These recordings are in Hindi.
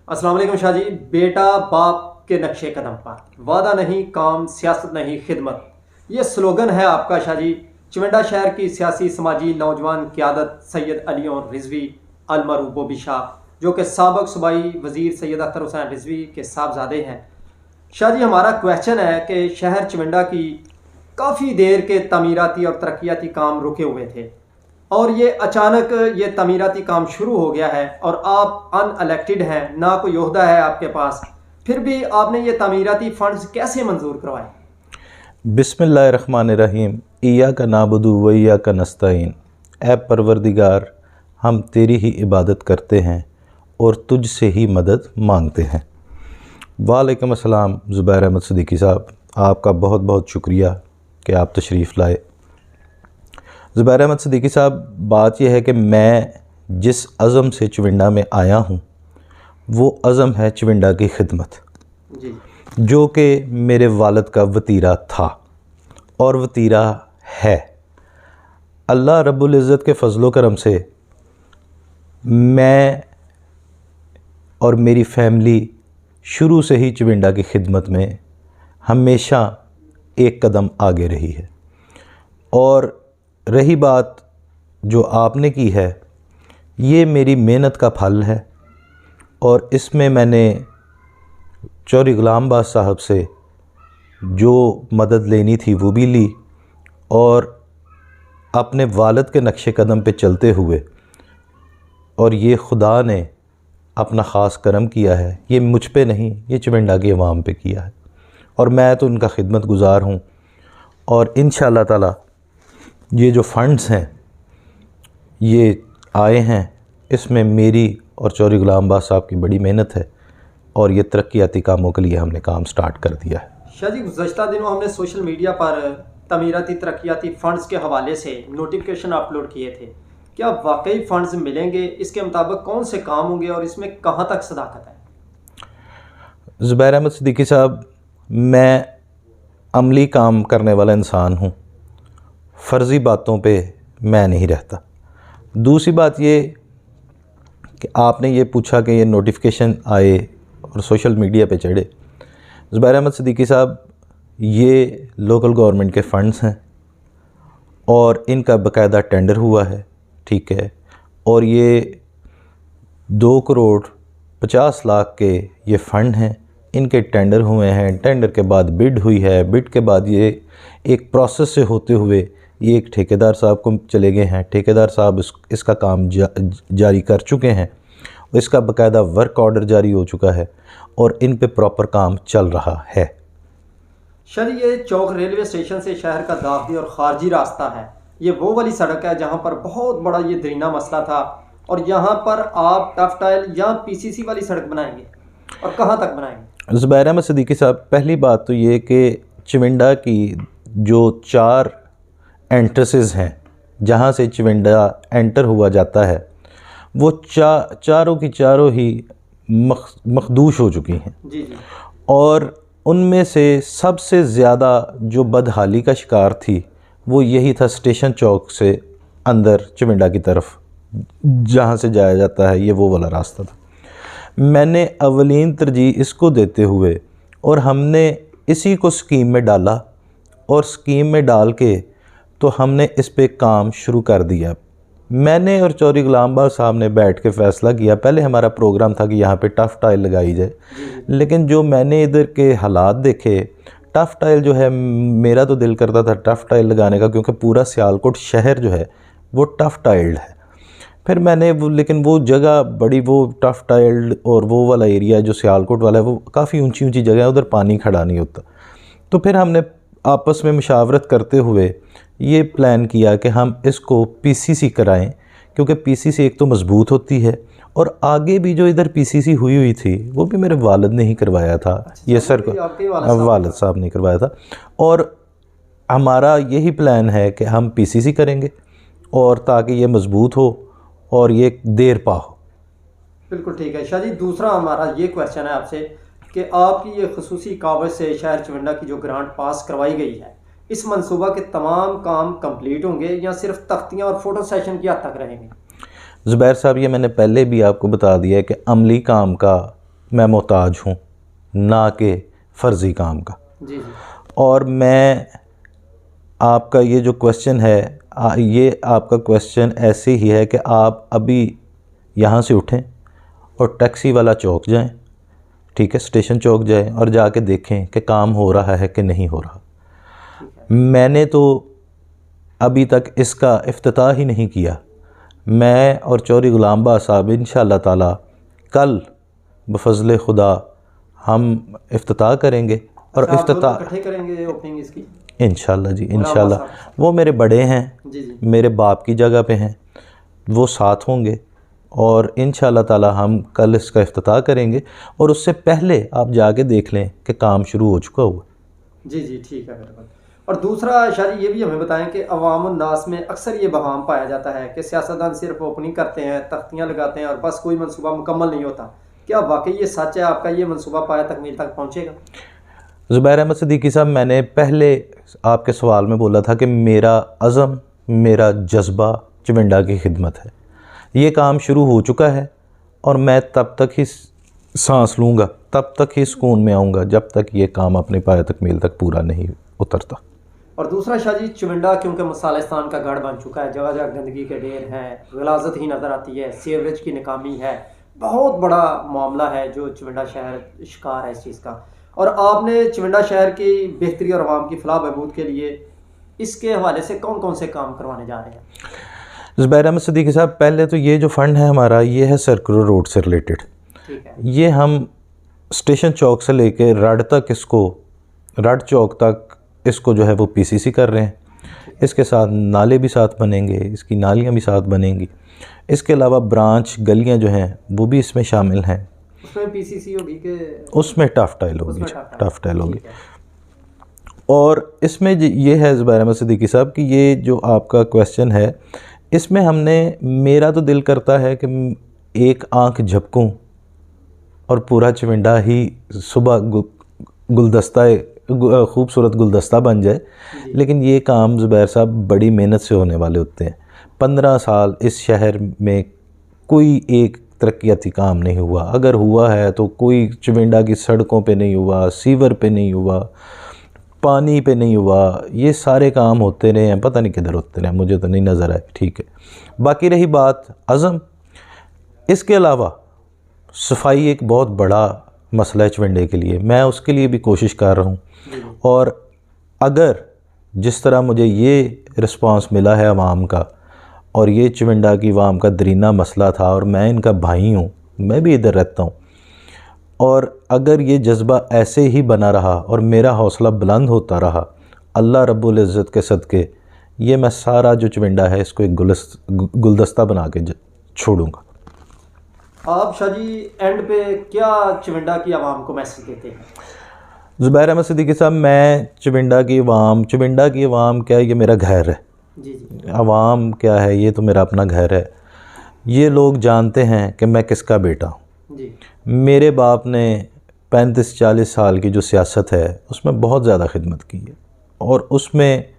अस्सलाम वालेकुम शाह जी। बेटा बाप के नक्शे कदम पर, वादा नहीं काम, सियासत नहीं खिदमत, ये स्लोगन है आपका शाह जी। चुविंडा शहर की सियासी समाजी नौजवान क़यादत सैयद अली और रिजवी अलमरू बोबी शाह, जो कि साबिक़ सूबाई वज़ीर सैयद अख्तर हुसैन रिजवी के साहबजादे हैं। शाह जी, हमारा क्वेश्चन है कि शहर चुविंडा की काफ़ी देर के तमीराती और तरक्याती काम रुके हुए थे और ये अचानक ये तमीराती काम शुरू हो गया है और आप अनइलेक्टेड हैं, ना कोई ओहदा है आपके पास, फिर भी आपने ये तमीराती फ़ंड्स कैसे मंजूर करवाए? बिस्मिल्लाहिर्रहमानिर्रहीम। इय्याका नाबुदु व इय्याका नस्तईन। ऐ परवरदिगार, हम तेरी ही इबादत करते हैं और तुझ से ही मदद मांगते हैं। वालेकुम अस्सलाम ज़ुबैर अहमद सिद्दीकी साहब, आपका बहुत बहुत शुक्रिया कि आप तशरीफ़ लाए। ज़ुबैर अहमद सिद्दीकी साहब, बात यह है कि मैं जिस अज़म से चुविंडा में आया हूँ वो अज़म है चुविंडा की खिदमत, जी। जो कि मेरे वालिद का वतीरा था और वतीरा है। अल्लाह रब्बुल इज़्ज़त के फ़ज़ल व करम से मैं और मेरी फ़ैमिली शुरू से ही चुविंडा की खिदमत में हमेशा एक कदम आगे रही है। और रही बात जो आपने की है, ये मेरी मेहनत का फल है और इसमें मैंने चौधरी ग़ुलाम बाज़ साहब से जो मदद लेनी थी वो भी ली और अपने वालिद के नक्शे कदम पे चलते हुए, और ये खुदा ने अपना ख़ास करम किया है, ये मुझ पे नहीं, ये चुविंडा की आवाम पे किया है और मैं तो उनका खिदमत गुज़ार हूँ। और इंशाअल्लाह ताला ये जो फ़ंड्स हैं ये आए हैं, इसमें मेरी और चौधरी ग़ुलाम बाज़ साहब की बड़ी मेहनत है और ये तरक्याती कामों के लिए हमने काम स्टार्ट कर दिया है। शाह जी, गुज़श्ता दिनों हमने सोशल मीडिया पर तमीराती तरक्याती फ़ंड्स के हवाले से नोटिफिकेशन अपलोड किए थे। क्या वाकई फ़ंड्स मिलेंगे? इसके मुताबिक कौन से काम होंगे और इसमें कहाँ तक सदाकत है? ज़ुबैर अहमद सिद्दीकी साहब, मैं अमली काम करने वाला इंसान हूँ, फ़र्ज़ी बातों पे मैं नहीं रहता। दूसरी बात ये कि आपने ये पूछा कि ये नोटिफिकेशन आए और सोशल मीडिया पे चढ़े। ज़ुबैर अहमद सिद्दीकी साहब, ये लोकल गवर्नमेंट के फ़ंड्स हैं और इनका बाकायदा टेंडर हुआ है, ठीक है, और ये 2,50,00,000 के ये फ़ंड हैं, इनके टेंडर हुए हैं, टेंडर के बाद बिड हुई है, बिड के बाद ये एक प्रोसेस से होते हुए ये एक ठेकेदार साहब को चले गए हैं। ठेकेदार साहब इसका काम जारी कर चुके हैं, इसका बाकायदा वर्क ऑर्डर जारी हो चुका है और इन पे प्रॉपर काम चल रहा है। शाह जी, ये चौक रेलवे स्टेशन से शहर का दाखिली और ख़ारजी रास्ता है, ये वो वाली सड़क है जहाँ पर बहुत बड़ा ये दरीना मसला था, और यहाँ पर आप टफ टाइल या पीसीसी वाली सड़क बनाएंगे और कहाँ तक बनाएंगे? ज़ुबैर अहमद सिद्दीकी साहब, पहली बात तो ये कि चुविंडा की जो 4 एंट्रेंसेस हैं जहाँ से चुविंडा एंटर हुआ जाता है, वो चारों की चारों ही मखदूश हो चुकी हैं। जी जी। और उनमें से सबसे ज़्यादा जो बदहाली का शिकार थी वो यही था, स्टेशन चौक से अंदर चुविंडा की तरफ जहाँ से जाया जाता है, ये वो वाला रास्ता था। मैंने अवलीन तरजीह इसको देते हुए और हमने इसी को स्कीम में डाला और स्कीम में डाल के तो हमने इस पे काम शुरू कर दिया। मैंने और चौधरी ग़ुलाम बाज़ साहब ने बैठ के फ़ैसला किया, पहले हमारा प्रोग्राम था कि यहाँ पे टफ़ टाइल लगाई जाए, लेकिन जो मैंने इधर के हालात देखे, टफ़ टाइल जो है, मेरा तो दिल करता था टफ़ टाइल लगाने का, क्योंकि पूरा सियालकोट शहर जो है वो टफ़ टाइल्ड है। फिर मैंने लेकिन वो जगह बड़ी, वो टफ़ टाइल्ड और वो वाला एरिया जो सियालकोट वाला है वो काफ़ी ऊंची ऊंची जगह है, उधर पानी खड़ा नहीं होता। तो फिर हमने आपस में मुशावरत करते हुए ये प्लान किया कि हम इसको पीसीसी कराएं, क्योंकि पीसीसी एक तो मज़बूत होती है और आगे भी जो इधर पीसीसी हुई थी वो भी मेरे वालिद ने ही करवाया था। ये सर वालिद साहब ने करवाया था और हमारा यही प्लान है कि हम पीसीसी करेंगे और ताकि ये मज़बूत हो और ये देर पा हो। बिल्कुल ठीक है शाह जी। दूसरा हमारा ये क्वेश्चन है आपसे कि आपकी ये खसूसी कावज से शहर चुविंडा की जो ग्रांट पास करवाई गई है, इस मंसूबा के तमाम काम कंप्लीट होंगे या सिर्फ तख्तियाँ और फ़ोटो सेशन की हद तक रहेंगे? ज़ुबैर साहब, ये मैंने पहले भी आपको बता दिया है कि अमली काम का मैं मोहताज हूँ, ना कि फ़र्ज़ी काम का। जी जी। और मैं आपका ये जो क्वेश्चन है, ये आपका क्वेश्चन ऐसे ही है कि आप अभी यहाँ से उठें और टैक्सी वाला चौक जाएं, ठीक है, स्टेशन चौक जाएं और जाके देखें कि काम हो रहा है कि नहीं हो रहा। मैंने तो अभी तक इसका इफ्तिताह ही नहीं किया। मैं और चौधरी गुलाम बा साहब इंशाअल्लाह ताला कल बफज़ल खुदा हम इफ्तिताह करेंगे। और अच्छा, आप दोनों इफ्तिताह इकट्ठे करेंगे ओपनिंग इसकी? इंशाअल्लाह जी, गुलाम बा इंशाअल्लाह। साहब। वो मेरे बड़े हैं, जी जी। मेरे बाप की जगह पे हैं, वो साथ होंगे और इंशाअल्लाह ताला हम कल इसका इफ्तिताह करेंगे। और उससे पहले आप जाके देख लें कि काम शुरू हो चुका हुआ। जी जी, ठीक है बिल्कुल। और दूसरा शायद ये भी हमें बताएं कि अवाम नास में अक्सर ये बहाम पाया जाता है कि सियासतदान सिर्फ ओपनिंग करते हैं, तख्तियाँ लगाते हैं और बस कोई मंसूबा मुकम्मल नहीं होता। क्या वाकई ये सच है? आपका ये मंसूबा पाया तकमील तक पहुँचेगा? ज़ुबैर अहमद सिद्दीकी साहब, मैंने पहले आपके सवाल में बोला था कि मेरा अज़म, मेरा जज्बा चिमिंडा की खिदमत है। ये काम शुरू हो चुका है और मैं तब तक ही सांस लूँगा, तब तक ही सुकून में आऊँगा जब तक ये काम अपने पाया तकमील तक पूरा नहीं उतरता। और दूसरा शाह जी, चिमिंडा क्योंकि मसालिस्तान का गढ़ बन चुका है, जगह जगह गंदगी के ढेर हैं, गलाजत ही नज़र आती है, सीवरेज की नाकामी है, बहुत बड़ा मामला है जो चिमिंडा शहर शिकार है इस चीज़ का। और आपने चिमिंडा शहर की बेहतरी और आवाम की फलाह बहबूद के लिए इसके हवाले से कौन कौन से काम करवाने जा रहे हैं? ज़ुबैर अहमद सिद्दीकी साहब, पहले तो ये जो फ़ंड है हमारा, ये है सर्कुलर रोड से रिलेटेड। ठीक है। ये हम स्टेशन चौक से लेके रड तक, इसको रड चौक तक इसको जो है वो पीसीसी कर रहे हैं। इसके साथ नाले भी साथ बनेंगे, इसकी नालियाँ भी साथ बनेंगी। इसके अलावा ब्रांच गलियाँ जो हैं वो भी इसमें शामिल हैं। उसमें पीसीसी होगी कि उसमें टफ टाइल होगी, उसमें टफ टाइल होगी। ठीक है। और इसमें ये है ज़ुबैर अहमद सिद्दीकी साहब कि ये जो आपका क्वेश्चन है, इसमें हमने, मेरा तो दिल करता है कि एक आंख झपकूं और पूरा चिमिंडा ही सुबह गुलदस्ता, खूबसूरत गुलदस्ता बन जाए। लेकिन ये काम ज़ुबैर साहब बड़ी मेहनत से होने वाले होते हैं। 15 साल इस शहर में कोई एक तरक्याती काम नहीं हुआ, अगर हुआ है तो कोई चिमिंडा की सड़कों पे नहीं हुआ, सीवर पे नहीं हुआ, पानी पे नहीं हुआ। ये सारे काम होते रहे हैं, पता नहीं किधर होते रहे, मुझे तो नहीं नज़र आए। ठीक है, बाकी रही बात अज़म, इसके अलावा सफाई एक बहुत बड़ा मसला है चिमिंडे के लिए। मैं उसके लिए भी कोशिश कर रहा हूँ। और अगर जिस तरह मुझे ये रिस्पांस मिला है आवाम का, और ये चिमिंडा की आवाम का दरीना मसला था, और मैं इनका भाई हूँ, मैं भी इधर रहता हूँ, और अगर ये जज्बा ऐसे ही बना रहा और मेरा हौसला बुलंद होता रहा, अल्लाह रब्बुल इज़्ज़त के सदक़े, ये मैं सारा जो चिमिंडा है इसको एक गुलदस्ता बना के छोड़ूंगा। आप शाह जी एंड पे क्या चिमिंडा की आवाम को मैसेज देते हैं? ज़ुबैर अहमद सिद्दीकी साहब, मैं चिमिंडा की आवाम क्या है, ये मेरा घर है। जी जी। आवाम क्या है, ये तो मेरा अपना घर है। ये लोग जानते हैं कि मैं किसका बेटा हूँ। जी। मेरे बाप ने 35-40 साल की जो सियासत है उसमें बहुत ज़्यादा खिदमत की है, और उसमें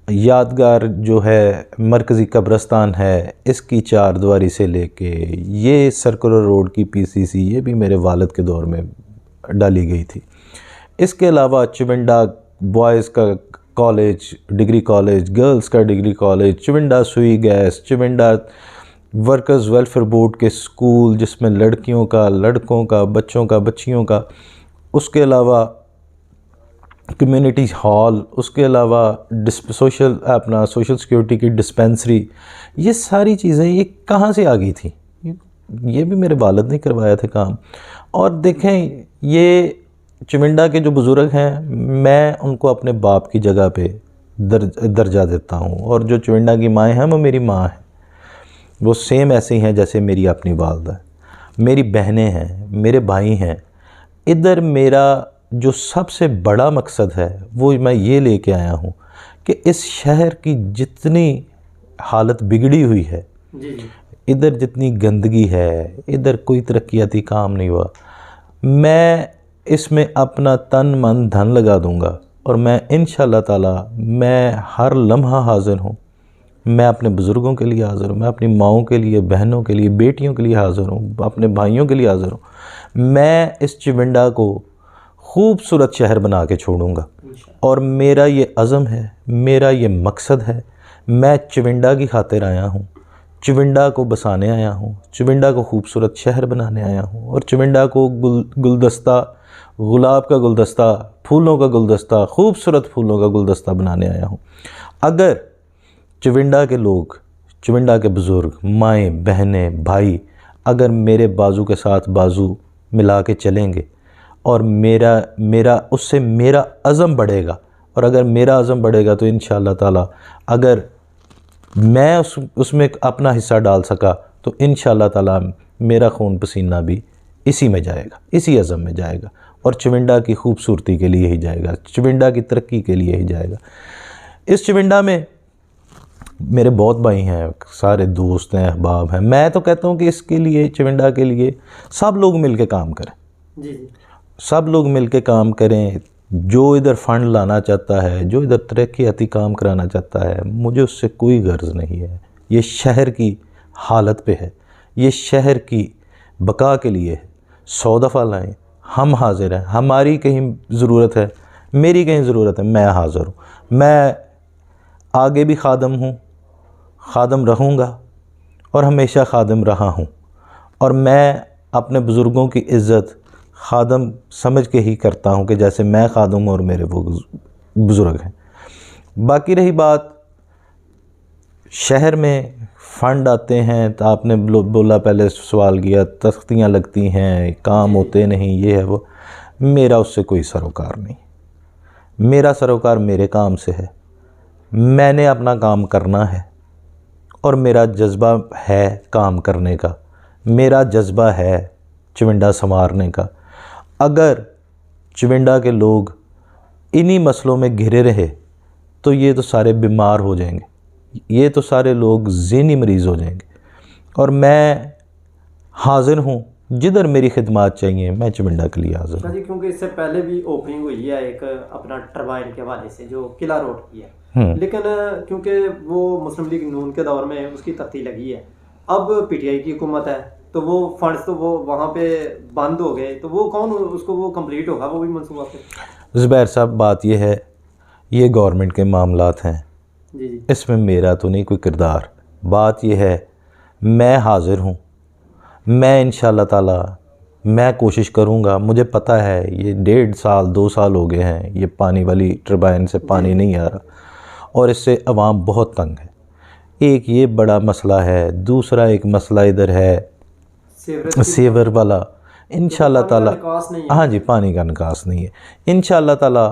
यादगार जो है मरकज़ी कब्रस्तान है, इसकी चारदीवारी से लेके ये सर्कुलर रोड की पीसीसी, ये भी मेरे वालिद के दौर में डाली गई थी। इसके अलावा चिमिंडा बॉयज़ का कॉलेज, डिग्री कॉलेज, गर्ल्स का डिग्री कॉलेज, चिमिंडा सुई गैस, चिमिंडा वर्कर्स वेलफेयर बोर्ड के स्कूल जिसमें लड़कियों का, लड़कों का, बच्चों का, बच्चियों का, उसके अलावा कम्युनिटी हॉल, उसके अलावा सोशल सिक्योरिटी की डिस्पेंसरी, ये सारी चीज़ें ये कहाँ से आ गई थी? ये भी मेरे वालिद ने करवाया थे काम। और देखें, ये चिमिंडा के जो बुज़ुर्ग हैं, मैं उनको अपने बाप की जगह पे दर्जा देता हूँ, और जो चिमिंडा की माएँ हैं वो मेरी माँ हैं, वो सेम ऐसे ही हैं जैसे मेरी अपनी वालदा, मेरी बहनें हैं, मेरे भाई हैं। इधर मेरा जो सबसे बड़ा मकसद है वो मैं ये लेके आया हूँ कि इस शहर की जितनी हालत बिगड़ी हुई है, इधर जितनी गंदगी है, इधर कोई तरक्याती काम नहीं हुआ, मैं इसमें अपना तन मन धन लगा दूंगा, और मैं इंशाअल्लाह ताला मैं हर लम्हा हाज़िर हूँ। मैं अपने बुज़ुर्गों के लिए हाज़िर हूँ, मैं अपनी माओं के लिए, बहनों के लिए, बेटियों के लिए हाज़िर हूँ, अपने भाइयों के लिए हाज़िर हूँ। मैं इस चिविंडा को खूबसूरत शहर बना के छोड़ूंगा। और मेरा ये अज़म है, मेरा ये मकसद है। मैं चिविंडा की खातिर आया हूँ, चिविंडा को बसाने आया हूँ, चिविंडा को खूबसूरत शहर बनाने आया हूँ और चिविंडा को गुलदस्ता, गुलाब का गुलदस्ता, फूलों का गुलदस्ता, खूबसूरत फूलों का गुलदस्ता बनाने आया हूँ। अगर चिविंडा के लोग, चिविंडा के बुज़ुर्ग, माएँ, बहनें, भाई अगर मेरे बाजू के साथ बाजू मिला के चलेंगे और मेरा उससे मेरा अज़म बढ़ेगा, और अगर मेरा अज़म बढ़ेगा तो इंशाअल्लाह ताला अगर मैं उसमें अपना हिस्सा डाल सका तो इंशाअल्लाह ताला मेरा खून पसीना भी इसी में जाएगा, इसी अज़म में जाएगा और चिविंडा की खूबसूरती के लिए ही जाएगा, चिविंडा की तरक्की के लिए ही जाएगा। इस चिविंडा में मेरे बहुत भाई हैं, सारे दोस्त हैं, अहबाब हैं। मैं तो कहता हूँ कि इसके लिए, चिविंडा के लिए सब लोग मिल के काम करें। जी। सब लोग मिल के काम करें। जो इधर फ़ंड लाना चाहता है, जो इधर तरक्याती काम कराना चाहता है, मुझे उससे कोई गर्ज नहीं है। ये शहर की हालत पे है, ये शहर की बका के लिए है। 100 दफ़ा लाएँ, हम हाज़िर हैं। हमारी कहीं ज़रूरत है, मेरी कहीं ज़रूरत है, मैं हाज़िर हूँ। मैं आगे भी खादम हूँ, खादम रहूँगा और हमेशा खादम रहा हूँ। और मैं अपने बुज़ुर्गों की इज़्ज़त खादम समझ के ही करता हूँ कि जैसे मैं खादम और मेरे वो बुज़ुर्ग हैं। बाकी रही बात शहर में फ़ंड आते हैं तो आपने बोला, पहले सवाल किया, तख्तियाँ लगती हैं, काम होते नहीं, ये है वो। मेरा उससे कोई सरोकार नहीं। मेरा सरोकार मेरे काम से है। मैंने अपना काम करना है और मेरा जज्बा है काम करने का, मेरा जज्बा है चिविंडा संवारने का। अगर चिविंडा के लोग इन्हीं मसलों में घिरे रहे तो ये तो सारे बीमार हो जाएंगे, ये तो सारे लोग ज़हनी मरीज़ हो जाएंगे। और मैं हाज़िर हूँ, जिधर मेरी खिदमत चाहिए मैं चिविंडा के लिए हाज़िर हूँ। जी, क्योंकि इससे पहले भी ओपनिंग हुई है एक अपना टरबाइन के हवाले से जो किला रोड की है, लेकिन क्योंकि वो मुस्लिम लीग नून के दौर में उसकी तख्ती लगी है, अब पीटीआई की हुकूमत है तो वो फंड्स तो वो वहाँ पे बंद हो गए, तो वो कौन उसको वो कंप्लीट होगा, वो भी मंसूबा पे। ज़ुबैर साहब, बात ये है, ये गवर्नमेंट के मामलात हैं जी, इसमें मेरा तो नहीं कोई किरदार। बात ये है, मैं हाज़िर हूँ, मैं इंशाअल्लाह ताला मैं कोशिश करूँगा। मुझे पता है ये 1.5 साल 2 साल हो गए हैं, ये पानी वाली टरबाइन से पानी नहीं आ रहा और इससे अवाम बहुत तंग है। एक ये बड़ा मसला है, दूसरा एक मसला इधर है सेवर वाला। इंशाअल्लाह ताला, हाँ जी, पानी का निकास नहीं है। इंशाअल्लाह ताला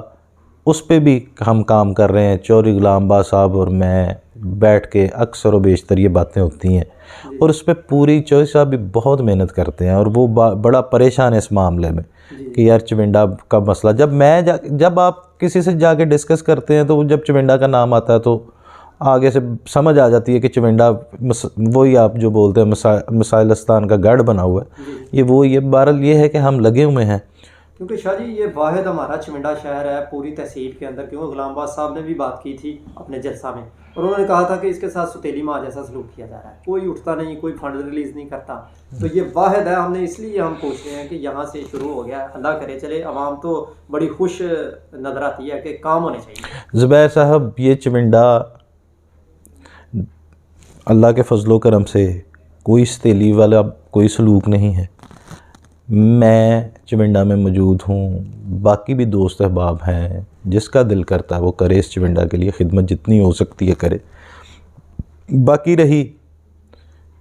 उस पे भी हम काम कर रहे हैं। चौधरी गुलाम बा साहब और मैं बैठ के अक्सर व बेशतर ये बातें होती हैं और उस पर पूरी चौधरी साहब भी बहुत मेहनत करते हैं और वो बड़ा परेशान है इस मामले में कि यार चिविंडा का मसला, जब आप किसी से जाके डिस्कस करते हैं तो जब चिविंडा का नाम आता है तो आगे से समझ आ जाती है कि चिविंडा वही आप जो बोलते हैं मिसाइलस्तान का गढ़ बना हुआ है, ये वो ये बहरहाल ये है कि हम लगे हुए हैं। क्योंकि शाह जी ये वाहिद हमारा चिविंडा शहर है पूरी तहसील के अंदर, क्योंकि गुलामबाद साहब ने भी बात की थी अपने जलसा में और उन्होंने कहा था कि इसके साथ सुतेली माँ जैसा सलूक किया जा रहा है, कोई उठता नहीं, कोई फंड रिलीज़ नहीं करता। तो ये वाहिद है, हमने इसलिए हम पूछ रहे हैं कि यहाँ से शुरू हो गया। अल्लाह करे चले, आवाम तो बड़ी खुश नज़र आती है कि काम होने चाहिए। ज़ुबैर साहब, ये चिविंडा अल्लाह के फजलो करम से कोई सतेली वाला कोई सलूक नहीं है। मैं चिविंडा में मौजूद हूँ, बाकी भी दोस्त अहबाब हैं, जिसका दिल करता है वो करे, इस चिविंडा के लिए खिदमत जितनी हो सकती है करे। बाकी रही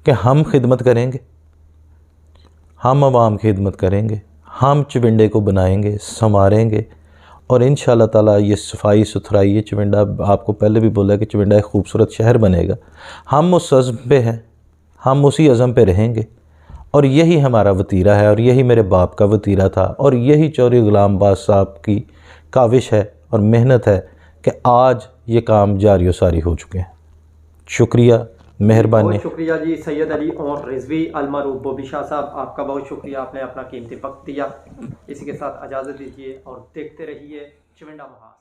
कि हम खिदमत करेंगे, हम आवाम की खिदमत करेंगे, हम चिविंडे को बनाएंगे, संवारेंगे और इंशाअल्लाह ताला ये सफाई सुथराई, ये चिविंडा, आपको पहले भी बोला कि चिविंडा एक खूबसूरत शहर बनेगा। हम उस अज़्म पे हैं, हम उसी अज़्म पे रहेंगे और यही हमारा वतीरा है और यही मेरे बाप का वतीरा था और यही चौधरी गुलाम बाद साहब की काविश है और मेहनत है कि आज ये काम जारी व सारी हो चुके हैं। शुक्रिया, मेहरबानी। बहुत शुक्रिया जी सैयद अली और रिजवी अलमारूफ बॉबी शाह साहब, आपका बहुत शुक्रिया, आपने अपना कीमती वक्त दिया। इसी के साथ इजाज़त दीजिए और देखते रहिए चिविंडा महाल।